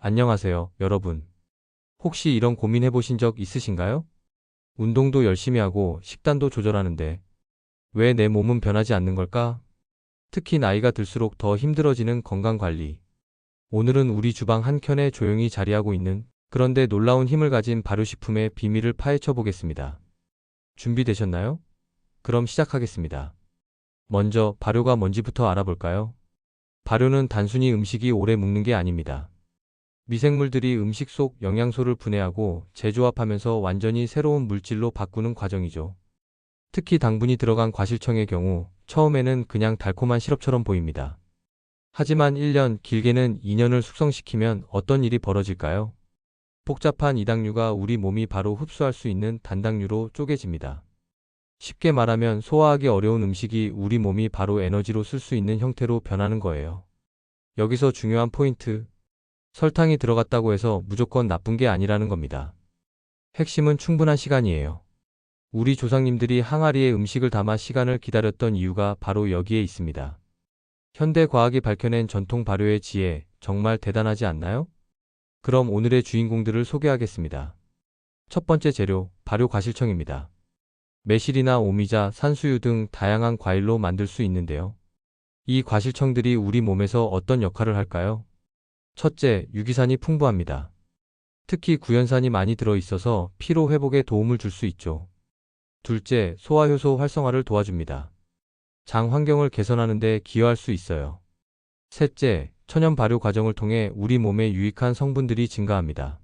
안녕하세요, 여러분. 혹시 이런 고민 해보신 적 있으신가요? 운동도 열심히 하고 식단도 조절하는데 왜 내 몸은 변하지 않는 걸까? 특히 나이가 들수록 더 힘들어지는 건강 관리. 오늘은 우리 주방 한켠에 조용히 자리하고 있는 그런데 놀라운 힘을 가진 발효식품의 비밀을 파헤쳐 보겠습니다. 준비되셨나요? 그럼 시작하겠습니다. 먼저 발효가 뭔지부터 알아볼까요? 발효는 단순히 음식이 오래 묵는 게 아닙니다. 미생물들이 음식 속 영양소를 분해하고 재조합하면서 완전히 새로운 물질로 바꾸는 과정이죠. 특히 당분이 들어간 과실청의 경우 처음에는 그냥 달콤한 시럽처럼 보입니다. 하지만 1년, 길게는 2년을 숙성시키면 어떤 일이 벌어질까요? 복잡한 이당류가 우리 몸이 바로 흡수할 수 있는 단당류로 쪼개집니다. 쉽게 말하면 소화하기 어려운 음식이 우리 몸이 바로 에너지로 쓸 수 있는 형태로 변하는 거예요. 여기서 중요한 포인트. 설탕이 들어갔다고 해서 무조건 나쁜 게 아니라는 겁니다. 핵심은 충분한 시간이에요. 우리 조상님들이 항아리에 음식을 담아 시간을 기다렸던 이유가 바로 여기에 있습니다. 현대 과학이 밝혀낸 전통 발효의 지혜, 정말 대단하지 않나요? 그럼 오늘의 주인공들을 소개하겠습니다. 첫 번째 재료, 발효 과실청입니다. 매실이나 오미자, 산수유 등 다양한 과일로 만들 수 있는데요. 이 과실청들이 우리 몸에서 어떤 역할을 할까요? 첫째, 유기산이 풍부합니다. 특히 구연산이 많이 들어있어서 피로 회복에 도움을 줄 수 있죠. 둘째, 소화효소 활성화를 도와줍니다. 장 환경을 개선하는 데 기여할 수 있어요. 셋째, 천연 발효 과정을 통해 우리 몸에 유익한 성분들이 증가합니다.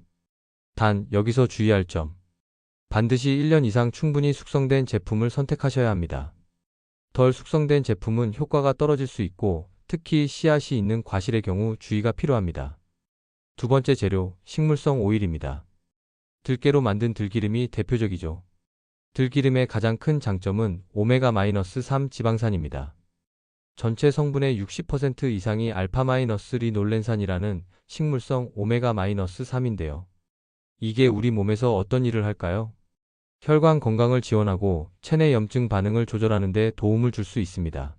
단, 여기서 주의할 점. 반드시 1년 이상 충분히 숙성된 제품을 선택하셔야 합니다. 덜 숙성된 제품은 효과가 떨어질 수 있고, 특히 씨앗이 있는 과실의 경우 주의가 필요합니다. 두 번째 재료, 식물성 오일입니다. 들깨로 만든 들기름이 대표적이죠. 들기름의 가장 큰 장점은 오메가-3 지방산입니다. 전체 성분의 60% 이상이 알파-리놀렌산이라는 식물성 오메가-3인데요. 이게 우리 몸에서 어떤 일을 할까요? 혈관 건강을 지원하고 체내 염증 반응을 조절하는 데 도움을 줄 수 있습니다.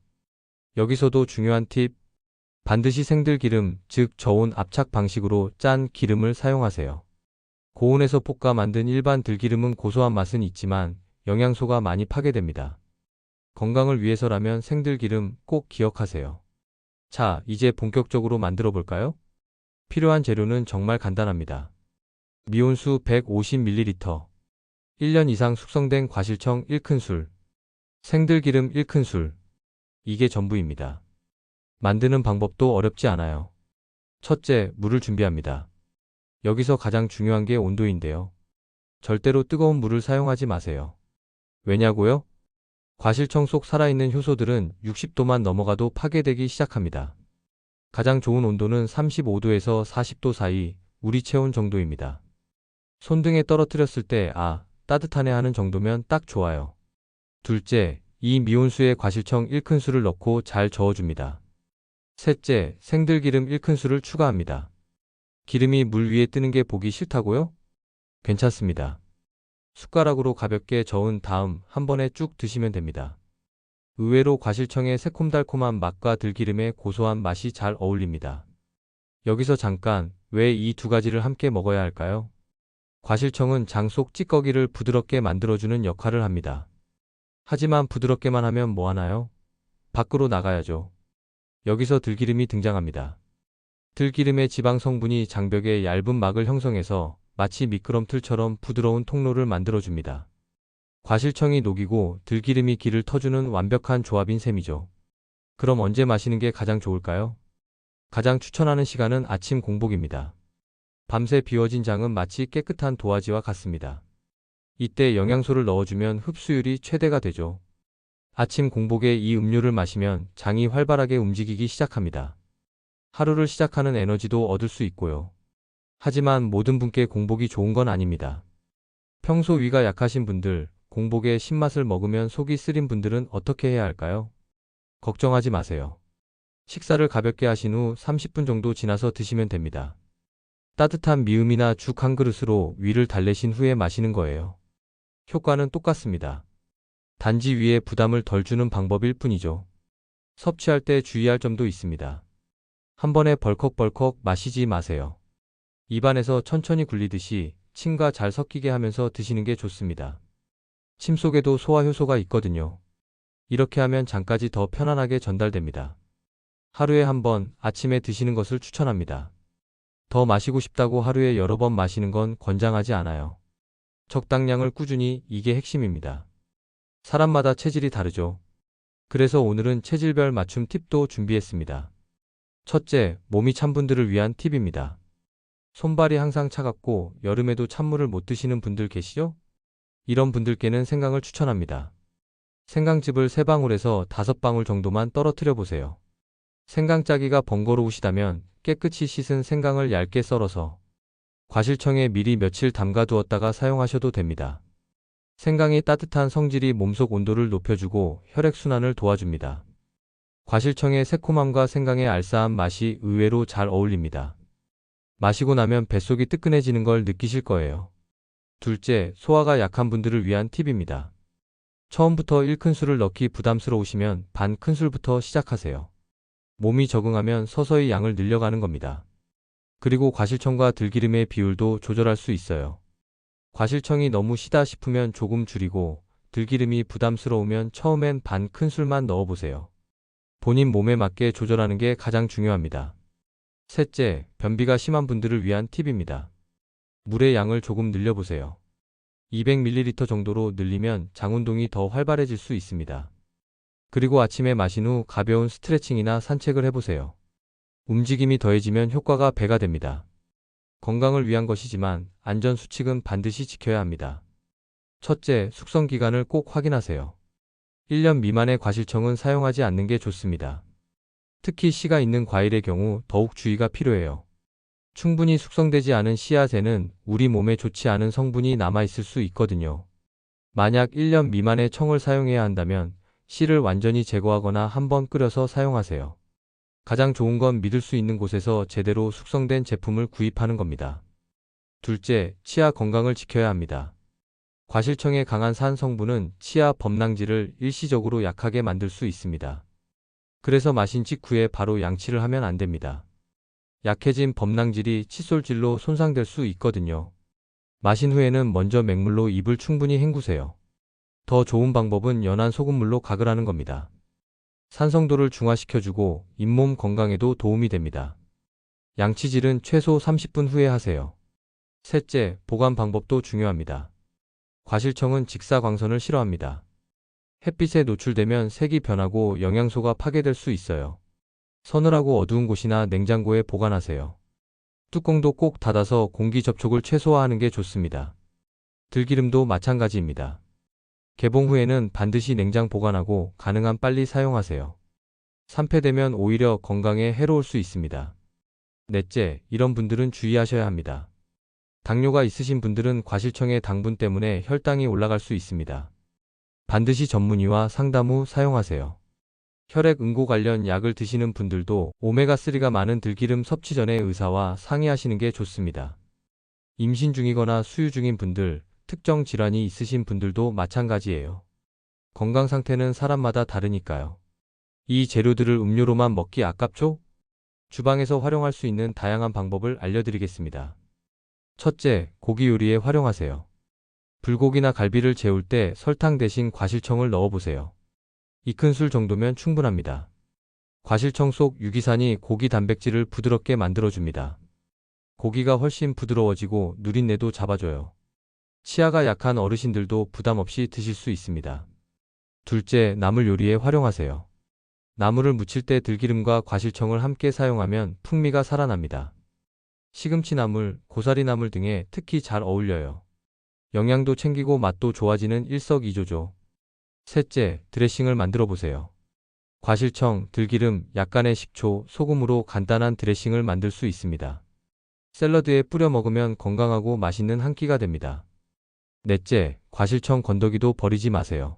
여기서도 중요한 팁, 반드시 생들기름, 즉 저온 압착 방식으로 짠 기름을 사용하세요. 고온에서 볶아 만든 일반 들기름은 고소한 맛은 있지만 영양소가 많이 파괴됩니다. 건강을 위해서라면 생들기름 꼭 기억하세요. 자, 이제 본격적으로 만들어 볼까요? 필요한 재료는 정말 간단합니다. 미온수 150ml, 1년 이상 숙성된 과실청 1큰술, 생들기름 1큰술. 이게 전부입니다. 만드는 방법도 어렵지 않아요. 첫째, 물을 준비합니다. 여기서 가장 중요한 게 온도인데요. 절대로 뜨거운 물을 사용하지 마세요. 왜냐고요? 과실청 속 살아있는 효소들은 60도만 넘어가도 파괴되기 시작합니다. 가장 좋은 온도는 35도에서 40도 사이, 우리 체온 정도입니다. 손등에 떨어뜨렸을 때 따뜻하네 하는 정도면 딱 좋아요. 둘째, 이 미온수에 과실청 1큰술을 넣고 잘 저어줍니다. 셋째, 생들기름 1큰술을 추가합니다. 기름이 물 위에 뜨는 게 보기 싫다고요? 괜찮습니다. 숟가락으로 가볍게 저은 다음 한 번에 쭉 드시면 됩니다. 의외로 과실청의 새콤달콤한 맛과 들기름의 고소한 맛이 잘 어울립니다. 여기서 잠깐, 왜 이 두 가지를 함께 먹어야 할까요? 과실청은 장 속 찌꺼기를 부드럽게 만들어주는 역할을 합니다. 하지만 부드럽게만 하면 뭐하나요? 밖으로 나가야죠. 여기서 들기름이 등장합니다. 들기름의 지방 성분이 장벽에 얇은 막을 형성해서 마치 미끄럼틀처럼 부드러운 통로를 만들어줍니다. 과실청이 녹이고 들기름이 기를 터주는 완벽한 조합인 셈이죠. 그럼 언제 마시는 게 가장 좋을까요? 가장 추천하는 시간은 아침 공복입니다. 밤새 비워진 장은 마치 깨끗한 도화지와 같습니다. 이때 영양소를 넣어주면 흡수율이 최대가 되죠. 아침 공복에 이 음료를 마시면 장이 활발하게 움직이기 시작합니다. 하루를 시작하는 에너지도 얻을 수 있고요. 하지만 모든 분께 공복이 좋은 건 아닙니다. 평소 위가 약하신 분들, 공복에 신맛을 먹으면 속이 쓰린 분들은 어떻게 해야 할까요? 걱정하지 마세요. 식사를 가볍게 하신 후 30분 정도 지나서 드시면 됩니다. 따뜻한 미음이나 죽 한 그릇으로 위를 달래신 후에 마시는 거예요. 효과는 똑같습니다. 단지 위에 부담을 덜 주는 방법일 뿐이죠. 섭취할 때 주의할 점도 있습니다. 한 번에 벌컥벌컥 마시지 마세요. 입안에서 천천히 굴리듯이 침과 잘 섞이게 하면서 드시는 게 좋습니다. 침 속에도 소화 효소가 있거든요. 이렇게 하면 장까지 더 편안하게 전달됩니다. 하루에 한 번 아침에 드시는 것을 추천합니다. 더 마시고 싶다고 하루에 여러 번 마시는 건 권장하지 않아요. 적당량을 꾸준히, 이게 핵심입니다. 사람마다 체질이 다르죠. 그래서 오늘은 체질별 맞춤 팁도 준비했습니다. 첫째, 몸이 찬 분들을 위한 팁입니다. 손발이 항상 차갑고 여름에도 찬물을 못 드시는 분들 계시죠? 이런 분들께는 생강을 추천합니다. 생강즙을 3방울에서 5방울 정도만 떨어뜨려 보세요. 생강짜기가 번거로우시다면 깨끗이 씻은 생강을 얇게 썰어서 과실청에 미리 며칠 담가 두었다가 사용하셔도 됩니다. 생강이 따뜻한 성질이 몸속 온도를 높여주고 혈액순환을 도와줍니다. 과실청의 새콤함과 생강의 알싸한 맛이 의외로 잘 어울립니다. 마시고 나면 뱃속이 뜨끈해지는 걸 느끼실 거예요. 둘째, 소화가 약한 분들을 위한 팁입니다. 처음부터 1큰술을 넣기 부담스러우시면 반 큰술부터 시작하세요. 몸이 적응하면 서서히 양을 늘려가는 겁니다. 그리고 과실청과 들기름의 비율도 조절할 수 있어요. 과실청이 너무 시다 싶으면 조금 줄이고 들기름이 부담스러우면 처음엔 반 큰술만 넣어보세요. 본인 몸에 맞게 조절하는 게 가장 중요합니다. 셋째, 변비가 심한 분들을 위한 팁입니다. 물의 양을 조금 늘려보세요. 200ml 정도로 늘리면 장 운동이 더 활발해질 수 있습니다. 그리고 아침에 마신 후 가벼운 스트레칭이나 산책을 해보세요. 움직임이 더해지면 효과가 배가 됩니다. 건강을 위한 것이지만 안전 수칙은 반드시 지켜야 합니다. 첫째, 숙성 기간을 꼭 확인하세요. 1년 미만의 과실청은 사용하지 않는 게 좋습니다. 특히 씨가 있는 과일의 경우 더욱 주의가 필요해요. 충분히 숙성되지 않은 씨앗에는 우리 몸에 좋지 않은 성분이 남아있을 수 있거든요. 만약 1년 미만의 청을 사용해야 한다면 씨를 완전히 제거하거나 한번 끓여서 사용하세요. 가장 좋은 건 믿을 수 있는 곳에서 제대로 숙성된 제품을 구입하는 겁니다. 둘째, 치아 건강을 지켜야 합니다. 과실청의 강한 산 성분은 치아 범랑질을 일시적으로 약하게 만들 수 있습니다. 그래서 마신 직후에 바로 양치를 하면 안 됩니다. 약해진 범랑질이 칫솔질로 손상될 수 있거든요. 마신 후에는 먼저 맹물로 입을 충분히 헹구세요. 더 좋은 방법은 연한 소금물로 가글 하는 겁니다. 산성도를 중화시켜주고 잇몸 건강에도 도움이 됩니다. 양치질은 최소 30분 후에 하세요. 셋째, 보관 방법도 중요합니다. 과실청은 직사광선을 싫어합니다. 햇빛에 노출되면 색이 변하고 영양소가 파괴될 수 있어요. 서늘하고 어두운 곳이나 냉장고에 보관하세요. 뚜껑도 꼭 닫아서 공기 접촉을 최소화하는 게 좋습니다. 들기름도 마찬가지입니다. 개봉 후에는 반드시 냉장 보관하고 가능한 빨리 사용하세요. 산패되면 오히려 건강에 해로울 수 있습니다. 넷째, 이런 분들은 주의하셔야 합니다. 당뇨가 있으신 분들은 과실청의 당분 때문에 혈당이 올라갈 수 있습니다. 반드시 전문의와 상담 후 사용하세요. 혈액 응고 관련 약을 드시는 분들도 오메가3가 많은 들기름 섭취 전에 의사와 상의하시는 게 좋습니다. 임신 중이거나 수유 중인 분들, 특정 질환이 있으신 분들도 마찬가지예요. 건강 상태는 사람마다 다르니까요. 이 재료들을 음료로만 먹기 아깝죠? 주방에서 활용할 수 있는 다양한 방법을 알려드리겠습니다. 첫째, 고기 요리에 활용하세요. 불고기나 갈비를 재울 때 설탕 대신 과실청을 넣어보세요. 2큰술 정도면 충분합니다. 과실청 속 유기산이 고기 단백질을 부드럽게 만들어줍니다. 고기가 훨씬 부드러워지고 누린내도 잡아줘요. 치아가 약한 어르신들도 부담 없이 드실 수 있습니다. 둘째, 나물 요리에 활용하세요. 나물을 무칠 때 들기름과 과실청을 함께 사용하면 풍미가 살아납니다. 시금치나물, 고사리나물 등에 특히 잘 어울려요. 영양도 챙기고 맛도 좋아지는 일석이조죠. 셋째, 드레싱을 만들어 보세요. 과실청, 들기름, 약간의 식초, 소금으로 간단한 드레싱을 만들 수 있습니다. 샐러드에 뿌려 먹으면 건강하고 맛있는 한 끼가 됩니다. 넷째, 과실청 건더기도 버리지 마세요.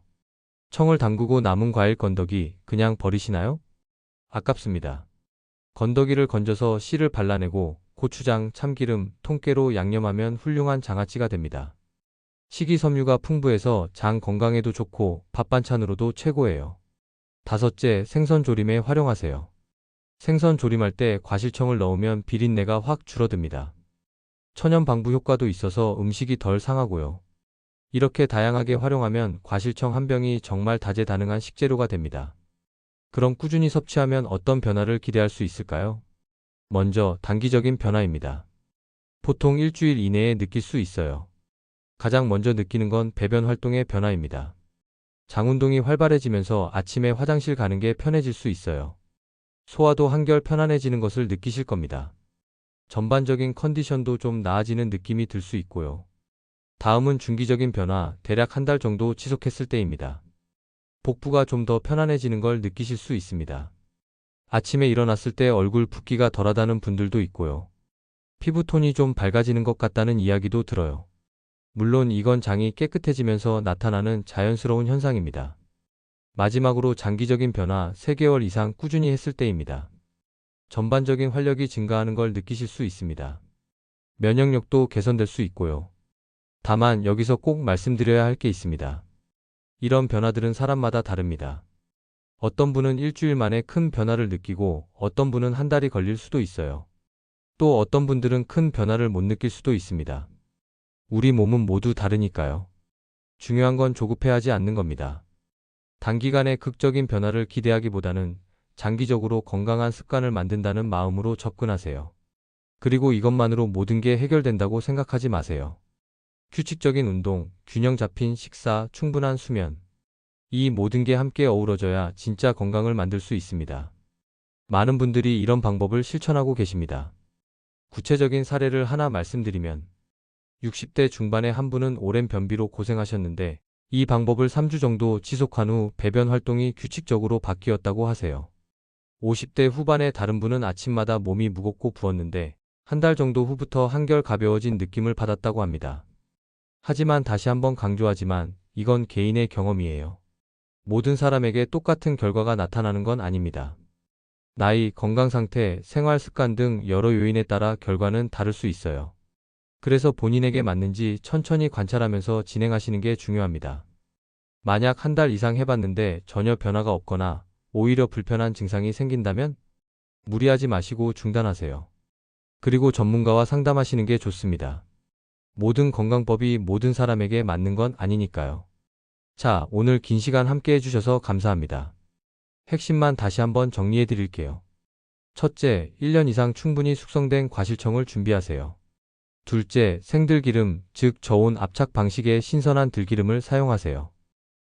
청을 담그고 남은 과일 건더기 그냥 버리시나요? 아깝습니다. 건더기를 건져서 씨를 발라내고 고추장, 참기름, 통깨로 양념하면 훌륭한 장아찌가 됩니다. 식이섬유가 풍부해서 장 건강에도 좋고 밥 반찬으로도 최고예요. 다섯째, 생선 조림에 활용하세요. 생선 조림할 때 과실청을 넣으면 비린내가 확 줄어듭니다. 천연 방부 효과도 있어서 음식이 덜 상하고요. 이렇게 다양하게 활용하면 과실청 한 병이 정말 다재다능한 식재료가 됩니다. 그럼 꾸준히 섭취하면 어떤 변화를 기대할 수 있을까요? 먼저 단기적인 변화입니다. 보통 일주일 이내에 느낄 수 있어요. 가장 먼저 느끼는 건 배변 활동의 변화입니다. 장 운동이 활발해지면서 아침에 화장실 가는 게 편해질 수 있어요. 소화도 한결 편안해지는 것을 느끼실 겁니다. 전반적인 컨디션도 좀 나아지는 느낌이 들 수 있고요. 다음은 중기적인 변화, 대략 한 달 정도 지속했을 때입니다. 복부가 좀 더 편안해지는 걸 느끼실 수 있습니다. 아침에 일어났을 때 얼굴 붓기가 덜하다는 분들도 있고요. 피부톤이 좀 밝아지는 것 같다는 이야기도 들어요. 물론 이건 장이 깨끗해지면서 나타나는 자연스러운 현상입니다. 마지막으로 장기적인 변화 3개월 이상 꾸준히 했을 때입니다. 전반적인 활력이 증가하는 걸 느끼실 수 있습니다. 면역력도 개선될 수 있고요. 다만 여기서 꼭 말씀드려야 할 게 있습니다. 이런 변화들은 사람마다 다릅니다. 어떤 분은 일주일 만에 큰 변화를 느끼고 어떤 분은 한 달이 걸릴 수도 있어요. 또 어떤 분들은 큰 변화를 못 느낄 수도 있습니다. 우리 몸은 모두 다르니까요. 중요한 건 조급해하지 않는 겁니다. 단기간에 극적인 변화를 기대하기보다는 장기적으로 건강한 습관을 만든다는 마음으로 접근하세요. 그리고 이것만으로 모든 게 해결된다고 생각하지 마세요. 규칙적인 운동, 균형 잡힌 식사, 충분한 수면. 이 모든 게 함께 어우러져야 진짜 건강을 만들 수 있습니다. 많은 분들이 이런 방법을 실천하고 계십니다. 구체적인 사례를 하나 말씀드리면 60대 중반의 한 분은 오랜 변비로 고생하셨는데 이 방법을 3주 정도 지속한 후 배변 활동이 규칙적으로 바뀌었다고 하세요. 50대 후반의 다른 분은 아침마다 몸이 무겁고 부었는데 한 달 정도 후부터 한결 가벼워진 느낌을 받았다고 합니다. 하지만 다시 한번 강조하지만 이건 개인의 경험이에요. 모든 사람에게 똑같은 결과가 나타나는 건 아닙니다. 나이, 건강 상태, 생활 습관 등 여러 요인에 따라 결과는 다를 수 있어요. 그래서 본인에게 맞는지 천천히 관찰하면서 진행하시는 게 중요합니다. 만약 한 달 이상 해봤는데 전혀 변화가 없거나 오히려 불편한 증상이 생긴다면 무리하지 마시고 중단하세요. 그리고 전문가와 상담하시는 게 좋습니다. 모든 건강법이 모든 사람에게 맞는 건 아니니까요. 자, 오늘 긴 시간 함께 해주셔서 감사합니다. 핵심만 다시 한번 정리해 드릴게요. 첫째, 1년 이상 충분히 숙성된 과실청을 준비하세요. 둘째, 생들기름, 즉 저온 압착 방식의 신선한 들기름을 사용하세요.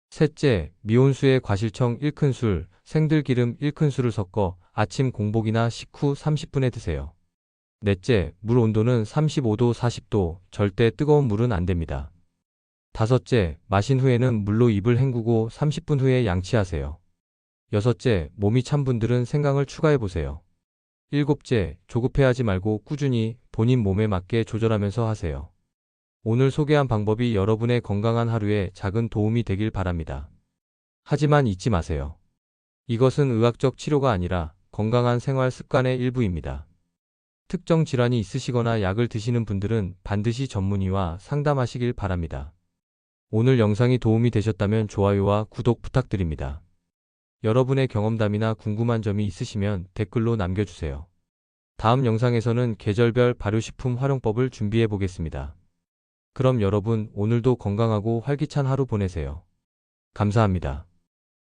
셋째, 미온수에 과실청 1큰술, 생들기름 1큰술을 섞어 아침 공복이나 식후 30분에 드세요. 넷째, 물 온도는 35도 40도, 절대 뜨거운 물은 안 됩니다. 다섯째, 마신 후에는 물로 입을 헹구고 30분 후에 양치하세요. 여섯째, 몸이 찬 분들은 생강을 추가해보세요. 일곱째, 조급해하지 말고 꾸준히 본인 몸에 맞게 조절하면서 하세요. 오늘 소개한 방법이 여러분의 건강한 하루에 작은 도움이 되길 바랍니다. 하지만 잊지 마세요. 이것은 의학적 치료가 아니라 건강한 생활 습관의 일부입니다. 특정 질환이 있으시거나 약을 드시는 분들은 반드시 전문의와 상담하시길 바랍니다. 오늘 영상이 도움이 되셨다면 좋아요와 구독 부탁드립니다. 여러분의 경험담이나 궁금한 점이 있으시면 댓글로 남겨주세요. 다음 영상에서는 계절별 발효식품 활용법을 준비해 보겠습니다. 그럼 여러분 오늘도 건강하고 활기찬 하루 보내세요. 감사합니다.